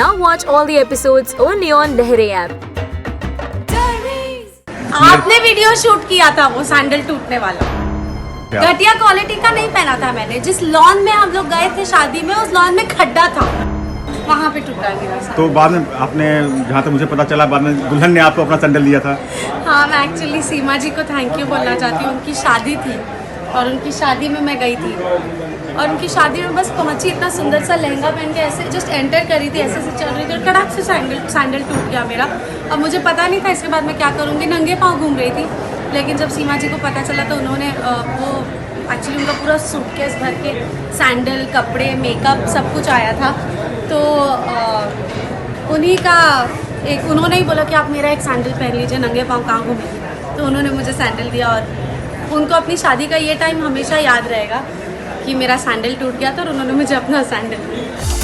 Now watch all the episodes only on Lehre app. आपने video shoot किया था वो सैंडल टूटने वाला, घटिया क्वालिटी का नहीं पहना था मैंने। जिस लॉन में हम लोग गए थे शादी में, उस लॉन में खड्डा था, वहाँ पे टूटा मेरा सैंडल। तो बाद में आपने, जहाँ तक मुझे पता चला, बाद में दुल्हन ने आपको अपना सैंडल दिया था। हाँ, मैं एक्चुअली सीमा जी को थैंक यू बोलना चाहती हूँ। उनकी शादी थी और उनकी शादी में मैं गई थी और उनकी शादी में बस पहुंची, इतना सुंदर सा लहंगा पहन के ऐसे जस्ट एंटर करी थी, ऐसे से चल रही थी और कड़ाक से सैंडल टूट गया मेरा। अब मुझे पता नहीं था इसके बाद मैं क्या करूँगी, नंगे पाँव घूम रही थी। लेकिन जब सीमा जी को पता चला तो उन्होंने वो एक्चुअली उनका पूरा सूटकेस भर के सैंडल, कपड़े, मेकअप सब कुछ आया था। तो उन्हीं का उन्होंने ही बोला कि आप मेरा एक सैंडल पहन लीजिए, नंगे पाँव कहाँ घूमेंगे। तो उन्होंने मुझे सैंडल दिया और उनको अपनी शादी का ये टाइम हमेशा याद रहेगा कि मेरा सैंडल टूट गया था और उन्होंने मुझे अपना सैंडल दिया।